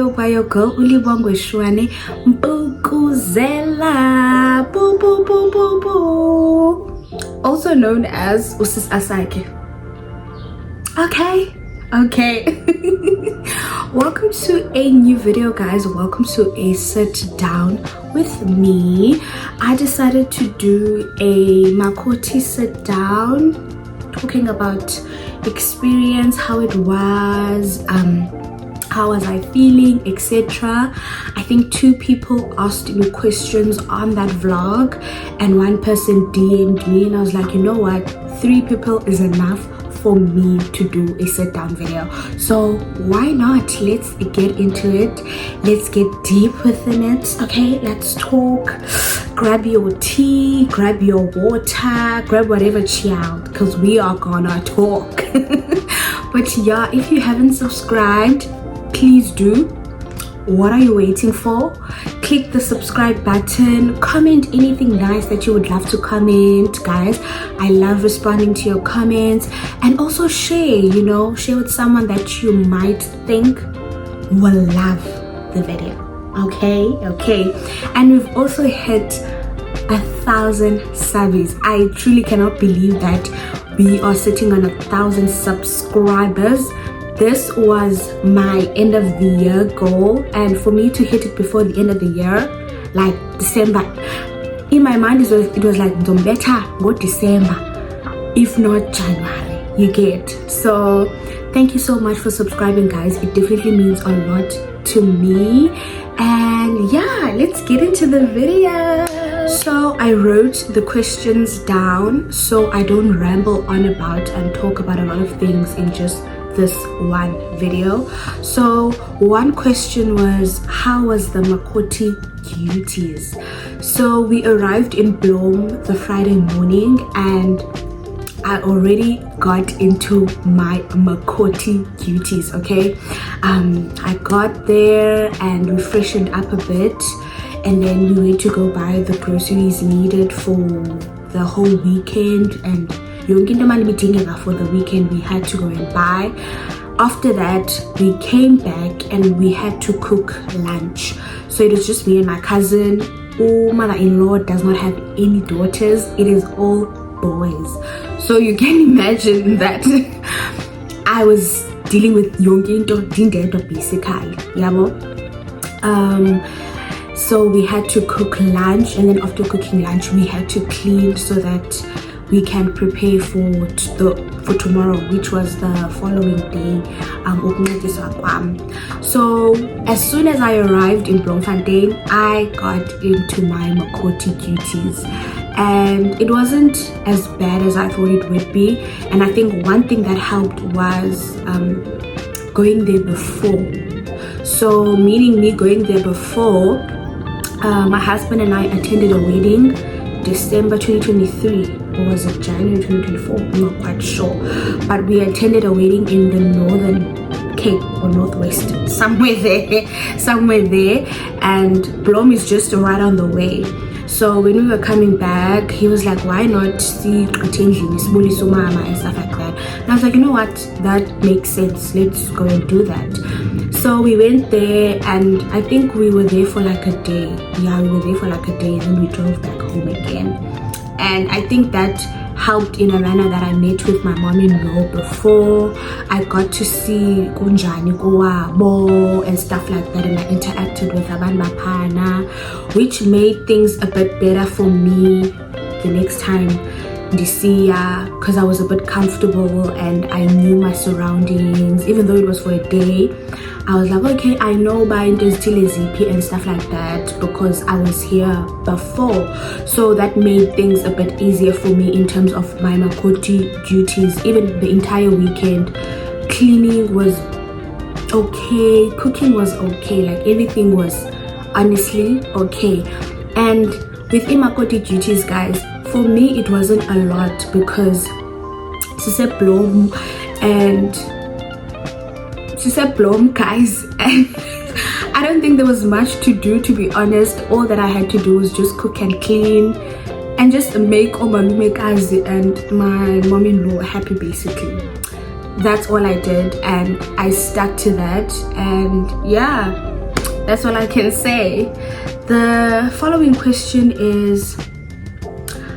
video by your girl Ulibongo Shwane Mbukuzela Boo Boo Boo Boo Boo, also known as Usis Asake. Okay. Welcome to a new video, guys. Welcome to a sit down with me. I decided to do a Makoti sit down, talking about experience, how it was, how was I feeling, etc. I think 2 people asked me questions on that vlog and 1 person DM'd me, and I was like, you know what, 3 people is enough for me to do a sit down video, so why not? Let's get into it. Let's get deep within it. Okay, let's talk. Grab your tea, grab your water, grab whatever, child, because we are gonna talk. But yeah, if you haven't subscribed, please do. What are you waiting for? Click the subscribe button, comment anything nice that you would love to comment, guys. I love responding to your comments, and also share, share with someone that you might think will love the video. Okay, and we've also hit 1,000 subs. I truly cannot believe that we are sitting on 1,000 subscribers. This was my end of the year goal, and for me to hit it before the end of the year, like December, in my mind it was like don't better go December, if not January, you get. So thank you so much for subscribing, guys. It definitely means a lot to me. And yeah, let's get into the video. So I wrote the questions down so I don't ramble on about and talk about a lot of things in just this one video. So one question was, how was the Makoti duties? So we arrived in Bloem the Friday morning, and I already got into my Makoti duties. Okay, I got there and we freshened up a bit, and then we went to go buy the groceries needed for the whole weekend, and for the weekend we had to go and buy. After that, we came back and we had to cook lunch. So it was just me and my cousin. Mother-in-law does not have any daughters, it is all boys. So you can imagine that I was dealing with Yonginto Dindeto basically. So we had to cook lunch, and then after cooking lunch we had to clean so that we can prepare for tomorrow, which was the following day. So as soon as I arrived in Bloemfontein, I got into my Makoti duties, and it wasn't as bad as I thought it would be. And I think one thing that helped was going there before. So meaning me going there before, my husband and I attended a wedding December 2023, or was it January 2024? I'm not quite sure, but we attended a wedding in the Northern Cape or Northwest, somewhere there, and Bloem is just right on the way. So when we were coming back, he was like, why not see Smuli Sumama and stuff like that? And I was like, you know what, that makes sense, let's go and do that. So we went there, and I think we were there for like a day. Yeah, we were there for like a day, and then we drove back home again. And I think that helped in a manner that I met with my mom-in-law before. I got to see Kunjani Kowabo and stuff like that, and I interacted with Aban Bapana, which made things a bit better for me the next time this year, because I was a bit comfortable and I knew my surroundings. Even though it was for a day, I was like, okay, I know buying ZP and stuff like that because I was here before. So that made things a bit easier for me in terms of my Makoti duties. Even the entire weekend, cleaning was okay, cooking was okay, like everything was honestly okay. And with Makoti duties, guys, for me it wasn't a lot because Bloem, guys, and I don't think there was much to do, to be honest. All that I had to do was just cook and clean and just make Omalumekazi and my mom-in-law happy, basically. That's all I did, and I stuck to that. And yeah, That's all I can say. The following question is,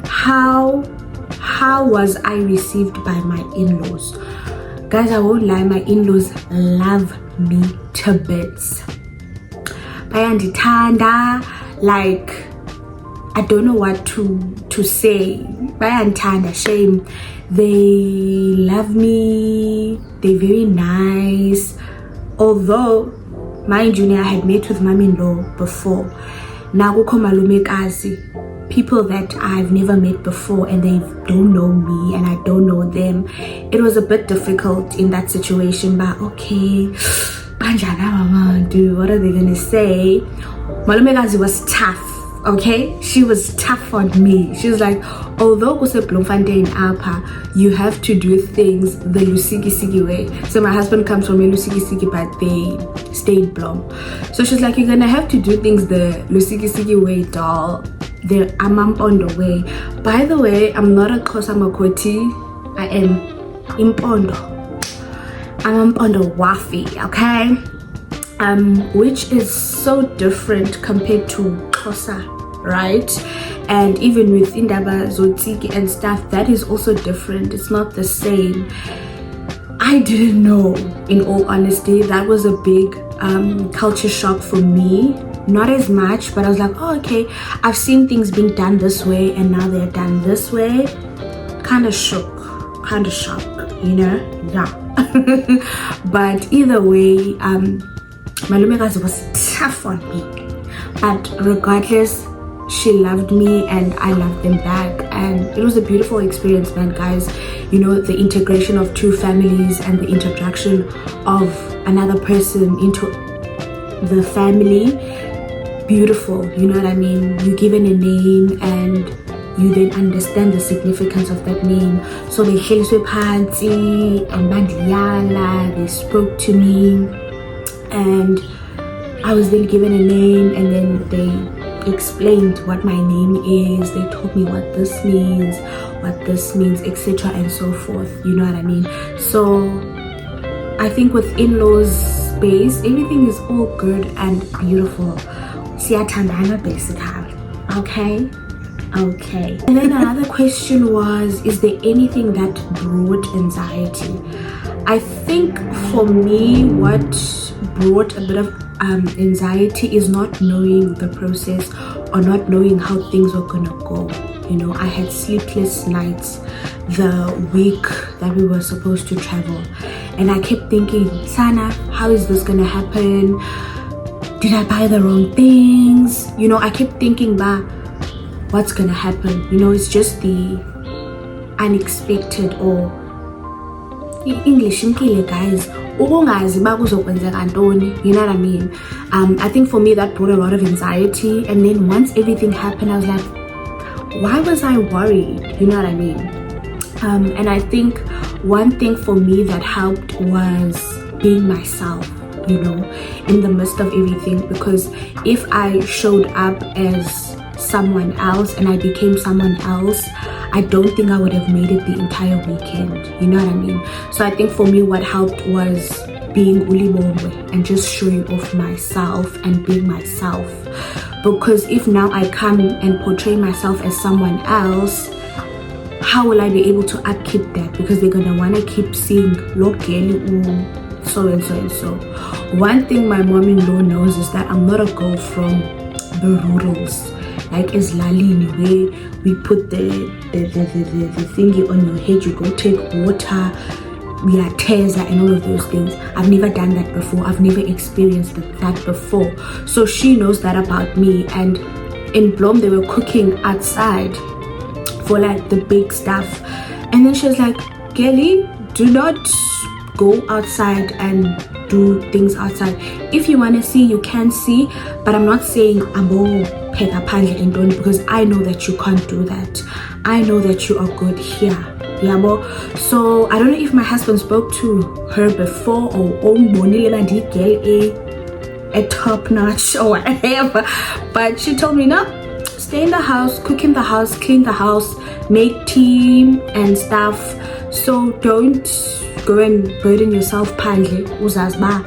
how was I received by my in-laws? Guys, I won't lie, my in-laws love me to bits. Bayandithanda, like, I don't know what to say. Bayandithanda, shame. They love me, they're very nice. Although, mind you, I had met with mom-in-law before. Now kukho malumekazi, people that I've never met before, and they don't know me and I don't know them. It was a bit difficult in that situation, but okay, what are they gonna say? Malumekazi was tough. Okay, she was tough on me. She was like, although kuse Bloemfontein Alpa, you have to do things the Lusiki way. So my husband comes from a Lusiki, but they stayed Blom. So she's like, you're gonna have to do things the Lusiki way, doll. The Amampondo way. By the way, I'm not a Xhosa Makoti. I am Impondo. Amampondo Wafi, okay? Which is so different compared to Xhosa, right? And even with Indaba Zotiki and stuff, that is also different. It's not the same. I didn't know, in all honesty. That was a big culture shock for me. Not as much, but I was like, oh, okay, I've seen things being done this way and now they're done this way. Kind of shocked, you know? Yeah. But either way, Malumekazi was tough on me, but regardless, she loved me and I loved them back, and it was a beautiful experience, man, guys. You know, the integration of two families and the introduction of another person into the family, beautiful, you know what I mean? You're given a name and you then understand the significance of that name. So they they spoke to me, and I was then given a name, and then they explained what my name is. They told me what this means, etc. and so forth, you know what I mean? So I think with in-laws space, everything is all good and beautiful. Siyathandana basically. Okay. And then another question was, is there anything that brought anxiety? I think for me, what brought a bit of anxiety is not knowing the process or not knowing how things were gonna go. You know, I had sleepless nights the week that we were supposed to travel, and I kept thinking, Sana, how is this gonna happen? Did I buy the wrong things? You know, I kept thinking, what's gonna happen? You know, it's just the unexpected, or English guys, you know what I mean? I think for me that brought a lot of anxiety, and then once everything happened, I was like, why was I worried? You know what I mean? And I think one thing for me that helped was being myself, you know, in the midst of everything, because if I showed up as someone else and I became someone else, I don't think I would have made it the entire weekend, you know what I mean? So I think for me what helped was being ulibongwe and just showing off myself and being myself, because if now I come and portray myself as someone else, how will I be able to upkeep that? Because they're gonna want to keep seeing so and so and so. One thing my mom-in-law knows is that I'm not a girl from the rurals, like as Lalini, where we put the thingy on your head, you go take water, we are tesa and all of those things. I've never done that before. I've never experienced that before. So she knows that about me. And in Blom, they were cooking outside for like the big stuff, and then she was like, Kelly, do not go outside and do things outside. If you want to see, you can see, but I'm not saying because I know that you can't do that. I know that you are good here. So I don't know if my husband spoke to her before, or a top notch or whatever, but she told me, no, stay in the house, cook in the house, clean the house, make tea and stuff. So don't go and burden yourself. Pandle uzazba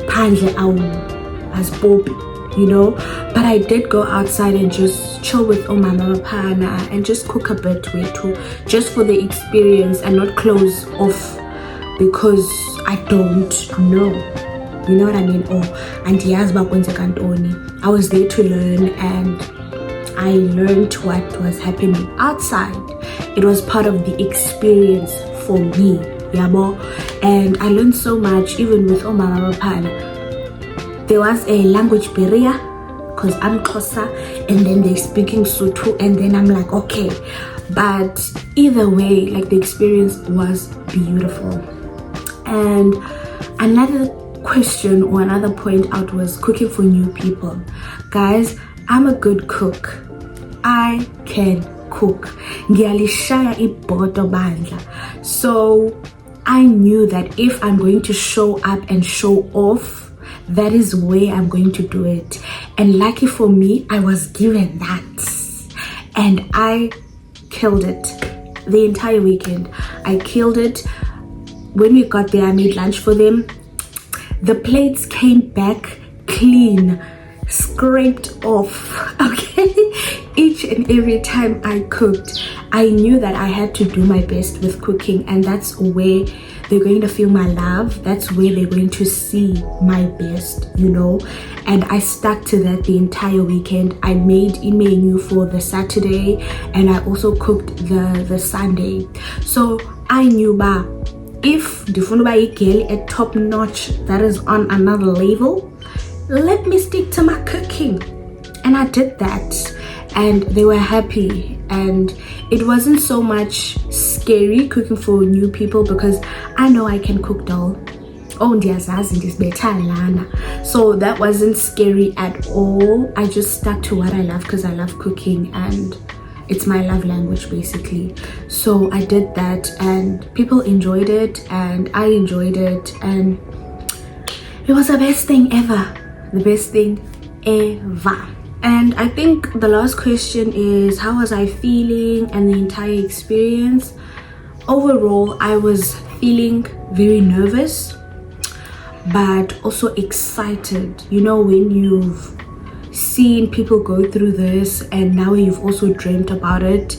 pandle as Bobby, you know. But I did go outside and just chill with Mama Pana and just cook a bit too, just for the experience and not close off because I don't know. You know what I mean? I was there to learn, and I learned what was happening outside. It was part of the experience for me, yabo. And I learned so much, even with Mama Pana. There was a language barrier because I'm Xhosa, and then they're speaking Sotho, and then I'm like, okay. But either way, like, the experience was beautiful. And another question or another point out was cooking for new people. Guys, I'm a good cook. I can cook. So I knew that if I'm going to show up and show off, that is where I'm going to do it. And lucky for me, I was given that, and I killed it the entire weekend. I killed it. When we got there, I made lunch for them. The plates came back clean, scraped off, okay? Each and every time I cooked, I knew that I had to do my best with cooking, and that's where they're going to feel my love. That's where they're going to see my best, you know. And I stuck to that the entire weekend. I made a menu for the Saturday, and I also cooked the Sunday. So I knew if the girl at top notch, that is on another level, let me stick to my cooking. And I did that, and they were happy. And it wasn't so much scary cooking for new people because I know I can cook dal. So that wasn't scary at all. I just stuck to what I love because I love cooking, and it's my love language basically. So I did that, and people enjoyed it, and I enjoyed it, and it was the best thing ever. The best thing ever. And I think the last question is, how was I feeling and the entire experience? Overall, I was feeling very nervous, but also excited. You know, when you've seen people go through this and now you've also dreamt about it.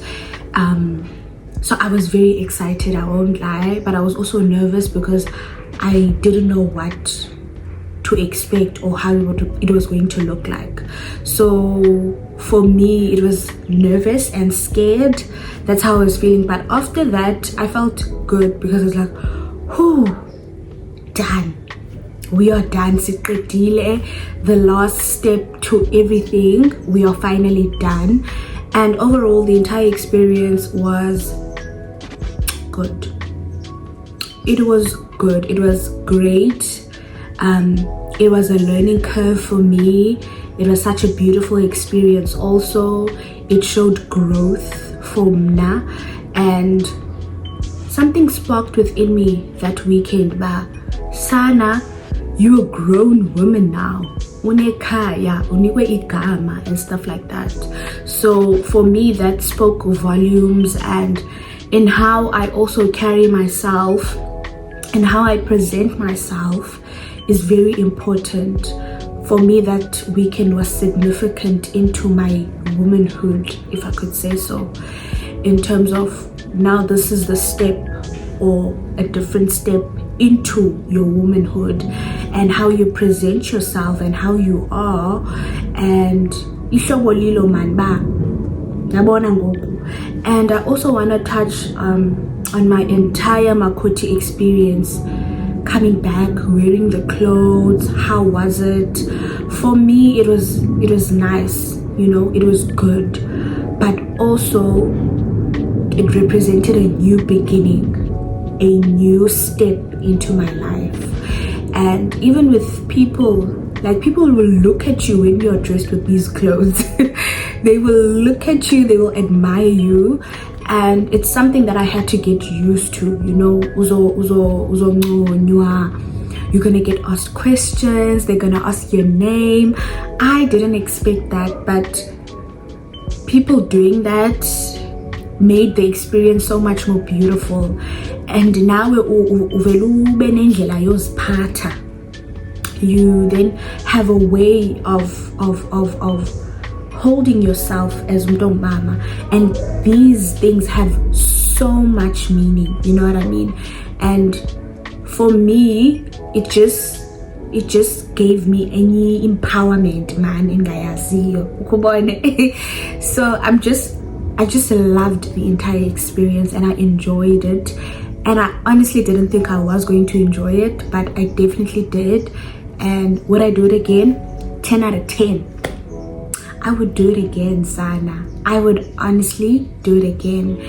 So I was very excited, I won't lie, but I was also nervous because I didn't know what to expect or how it was going to look like. So for me, it was nervous and scared. That's how I was feeling. But after that, I felt good because it's like, whew, done. We are done. The last step to everything, we are finally done. And overall, the entire experience was good. It was good. It was great. It was a learning curve for me. It was such a beautiful experience also. It showed growth for Mna, and something sparked within me that weekend. Sana, you're a grown woman now. Unekaya, uniwe igama, and stuff like that. So for me, that spoke volumes, and in how I also carry myself and how I present myself is very important. For me, that weekend was significant into my womanhood, if I could say so, in terms of now this is the step or a different step into your womanhood and how you present yourself and how you are. And and I also want to touch on my entire Makoti experience. Coming back, wearing the clothes, how was it? For me, it was nice, you know, it was good, but also it represented a new beginning, a new step into my life. And even with people, like, people will look at you when you're dressed with these clothes. They will look at you, they will admire you. And it's something that I had to get used to, you know. You're gonna get asked questions, they're gonna ask your name. I didn't expect that, but people doing that made the experience so much more beautiful. And now you then have a way of holding yourself as mama, and these things have so much meaning, you know what I mean? And for me, it just gave me any empowerment, man, in Gayaziyo. So I just loved the entire experience, and I enjoyed it. And I honestly didn't think I was going to enjoy it, but I definitely did. And would I do it again? 10 out of 10. I would do it again, Sana. I would honestly do it again.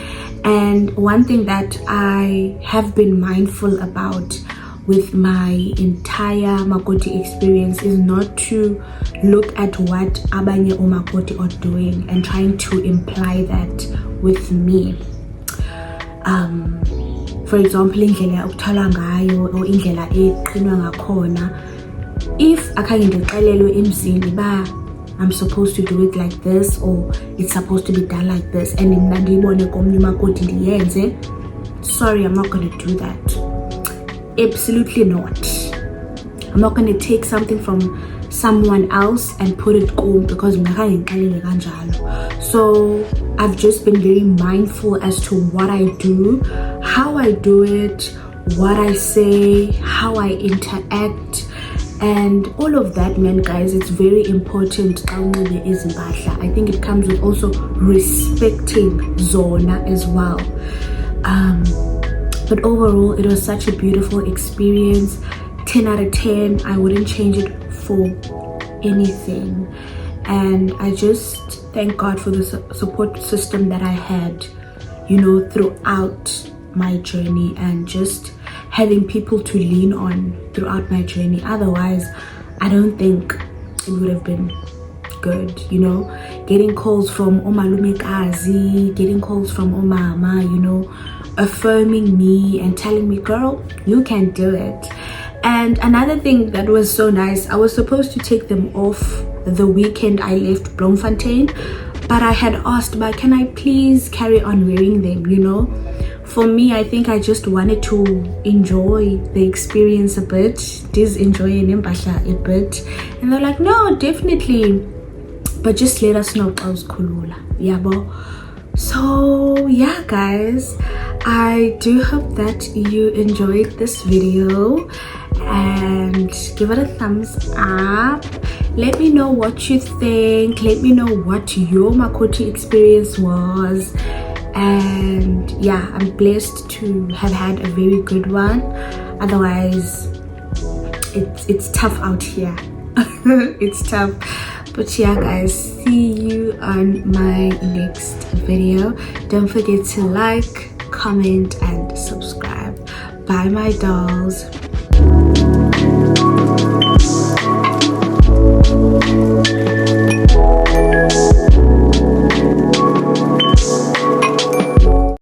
And one thing that I have been mindful about with my entire Makoti experience is not to look at what abanye Makoti are doing and trying to imply that with me. For example, indlela ukuthala ngayo or indlela eqinwa ngakhona, if akhange ndixelelwe emzini ba I'm supposed to do it like this, or it's supposed to be done like this, and mna ndiyibone komnye umakoti ndiyenze, sorry, I'm not going to do that. Absolutely not. I'm not going to take something from someone else and put it home because mna khange ndiqalele kanjalo. So I've just been very mindful as to what I do, how I do it, what I say, how I interact, and all of that, man, guys. It's very important. I think it comes with also respecting Zona as well. But overall, it was such a beautiful experience. 10 out of 10. I wouldn't change it for anything. And I just thank God for the support system that I had, you know, throughout my journey, and just having people to lean on throughout my journey. Otherwise, I don't think it would have been good, you know. Getting calls from Omalumekazi, getting calls from Omama, you know, affirming me and telling me, girl, you can do it. And another thing that was so nice, I was supposed to take them off the weekend I left Bloemfontein, but I had asked, but can I please carry on wearing them, you know? For me, I think I just wanted to enjoy the experience a bit, enjoy a bit. And they're like, no, definitely, but just let us know. I was kulula, yabo. So yeah, guys, I do hope that you enjoyed this video, and give it a thumbs up. Let me know what you think. Let me know what your Makoti experience was. And yeah, I'm blessed to have had a very good one. Otherwise, it's tough out here. It's tough. But yeah, guys, see you on my next video. Don't forget to like, comment, and subscribe. Bye, my dolls.